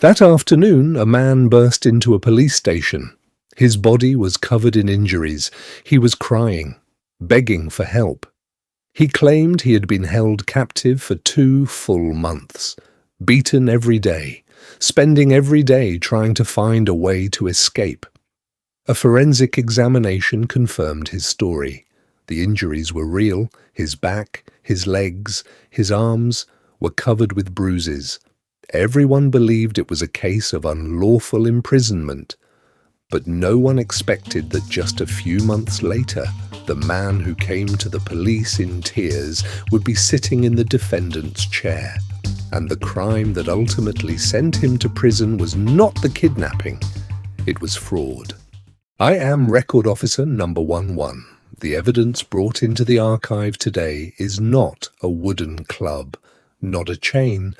That afternoon, a man burst into a police station. His body was covered in injuries. He was crying, begging for help. He claimed he had been held captive for 2 full months, beaten every day, spending every day trying to find a way to escape. A forensic examination confirmed his story. The injuries were real. His back, his legs, his arms were covered with bruises. Everyone believed it was a case of unlawful imprisonment, but no one expected that just a few months later, the man who came to the police in tears would be sitting in the defendant's chair, and the crime that ultimately sent him to prison was not the kidnapping, it was fraud. I am Record Officer Number 11. The evidence brought into the archive today is not a wooden club, not a chain,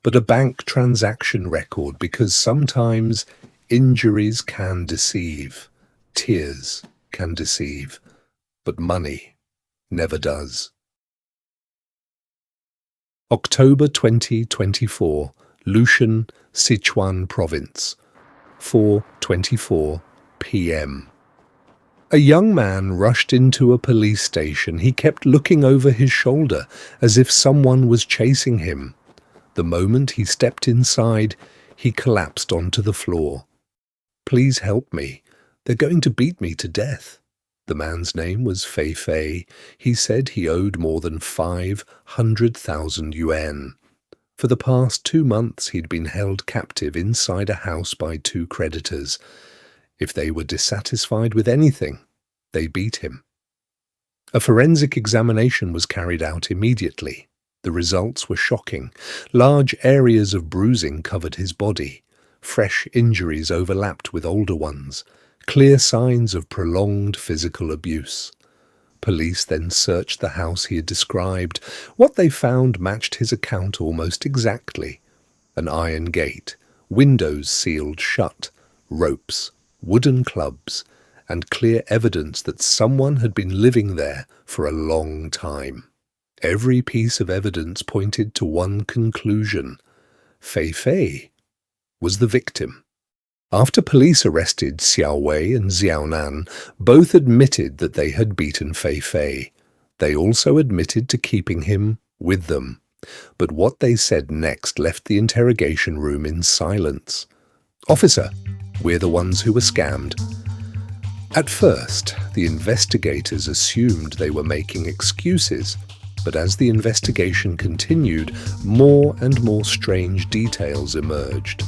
but a bank transaction record, because sometimes injuries can deceive, tears can deceive, but money never does. October 2024, Lushan, Sichuan Province, 4:24 p.m. A young man rushed into a police station. He kept looking over his shoulder as if someone was chasing him. The moment he stepped inside, he collapsed onto the floor. "Please help me. They're going to beat me to death." The man's name was Fei Fei. He said he owed more than 500,000 yuan. For the past 2 months, he'd been held captive inside a house by 2 creditors. If they were dissatisfied with anything, they beat him. A forensic examination was carried out immediately. The results were shocking. Large areas of bruising covered his body. Fresh injuries overlapped with older ones. Clear signs of prolonged physical abuse. Police then searched the house he had described. What they found matched his account almost exactly. An iron gate, windows sealed shut, ropes, wooden clubs, and clear evidence that someone had been living there for a long time. Every piece of evidence pointed to one conclusion: Fei Fei was the victim. After police arrested Xiao Wei and Xiao Nan, both admitted that they had beaten Fei Fei. They also admitted to keeping him with them. But what they said next left the interrogation room in silence. "Officer, we're the ones who were scammed." At first, the investigators assumed they were making excuses. But as the investigation continued, more and more strange details emerged.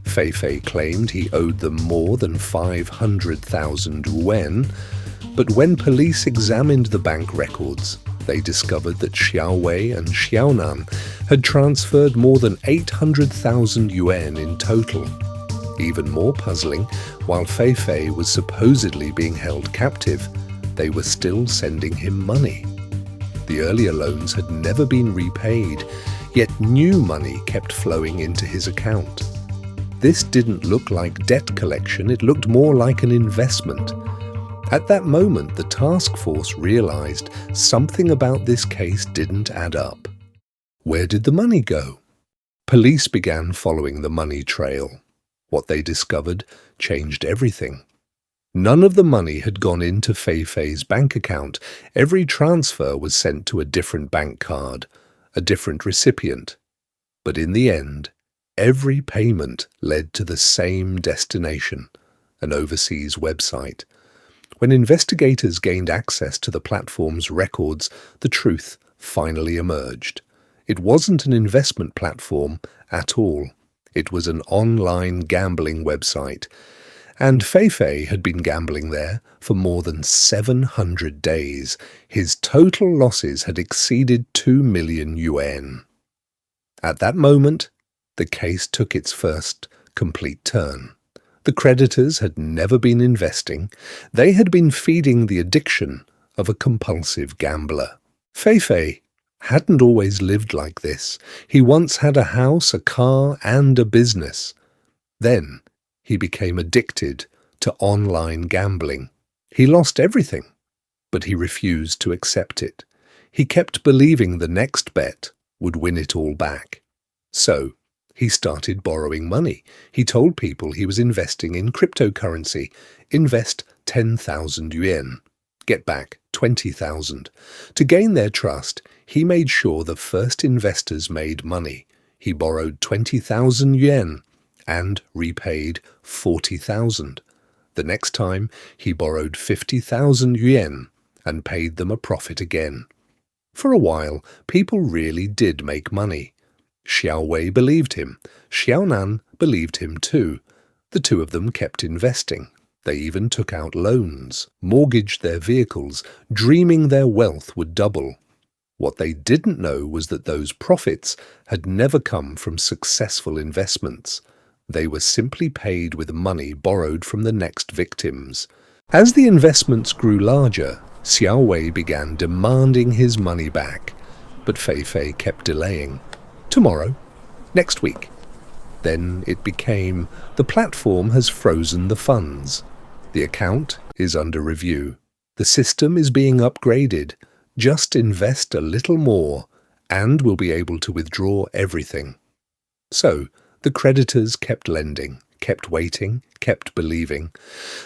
Fei Fei claimed he owed them more than 500,000 yuan, but when police examined the bank records, they discovered that Xiao Wei and Xiao Nan had transferred more than 800,000 yuan in total. Even more puzzling, while Fei Fei was supposedly being held captive, they were still sending him money. The earlier loans had never been repaid, yet new money kept flowing into his account. This didn't look like debt collection, it looked more like an investment. At that moment, the task force realized something about this case didn't add up. Where did the money go? Police began following the money trail. What they discovered changed everything. None of the money had gone into Fei Fei's bank account. Every transfer was sent to a different bank card, a different recipient. But in the end, every payment led to the same destination, an overseas website. When investigators gained access to the platform's records, the truth finally emerged. It wasn't an investment platform at all. It was an online gambling website. And Fei Fei had been gambling there for more than 700 days. His total losses had exceeded 2 million yuan. At that moment, the case took its first complete turn. The creditors had never been investing. They had been feeding the addiction of a compulsive gambler. Fei Fei hadn't always lived like this. He once had a house, a car, and a business. Then he became addicted to online gambling. He lost everything, but he refused to accept it. He kept believing the next bet would win it all back. So He started borrowing money. He told people he was investing in cryptocurrency. Invest 10,000 yuan. Get back 20,000. To gain their trust, he made sure the first investors made money. He borrowed 20,000 yuan and repaid 40,000. The next time, he borrowed 50,000 yuan and paid them a profit again. For a while, people really did make money. Xiao Wei believed him. Xiaonan believed him too. The two of them kept investing. They even took out loans, mortgaged their vehicles, dreaming their wealth would double. What they didn't know was that those profits had never come from successful investments. They were simply paid with money borrowed from the next victims. As the investments grew larger, Xiao Wei began demanding his money back, but Fei Fei kept delaying. Tomorrow, next week. Then it became, the platform has frozen the funds. The account is under review. The system is being upgraded. Just invest a little more, and we'll be able to withdraw everything. So, the creditors kept lending, kept waiting, kept believing,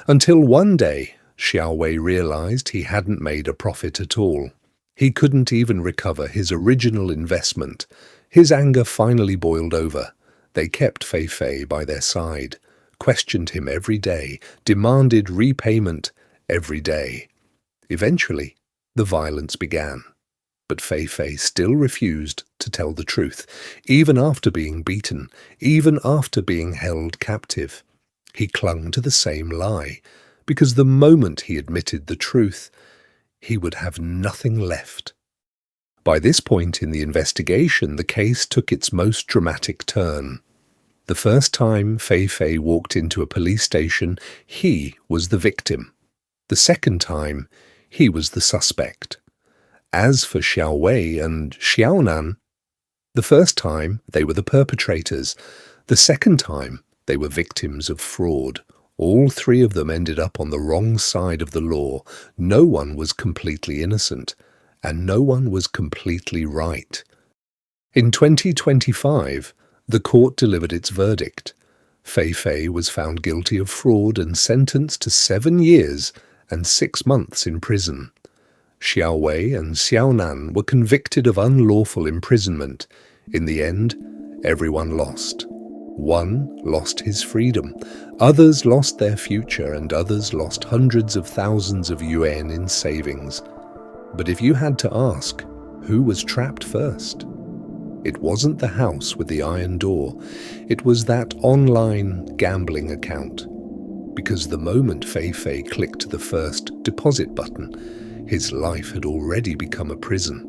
until one day Xiao Wei realized he hadn't made a profit at all. He couldn't even recover his original investment. His anger finally boiled over. They kept Fei Fei by their side, questioned him every day, demanded repayment every day. Eventually, the violence began. But Fei Fei still refused to tell the truth, even after being beaten, even after being held captive. He clung to the same lie, because the moment he admitted the truth, he would have nothing left. By this point in the investigation, the case took its most dramatic turn. The first time Fei Fei walked into a police station, he was the victim. The second time, he was the suspect. As for Xiao Wei and Xiaonan, the first time they were the perpetrators. The second time they were victims of fraud. All three of them ended up on the wrong side of the law. No one was completely innocent, and no one was completely right. In 2025, the court delivered its verdict. Fei Fei was found guilty of fraud and sentenced to 7 years and 6 months in prison. Xiao Wei and Xiaonan were convicted of unlawful imprisonment. In the end, everyone lost. One lost his freedom, others lost their future, and others lost hundreds of thousands of yuan in savings. But if you had to ask, who was trapped first? It wasn't the house with the iron door. It was that online gambling account. Because the moment Fei Fei clicked the first deposit button, his life had already become a prison.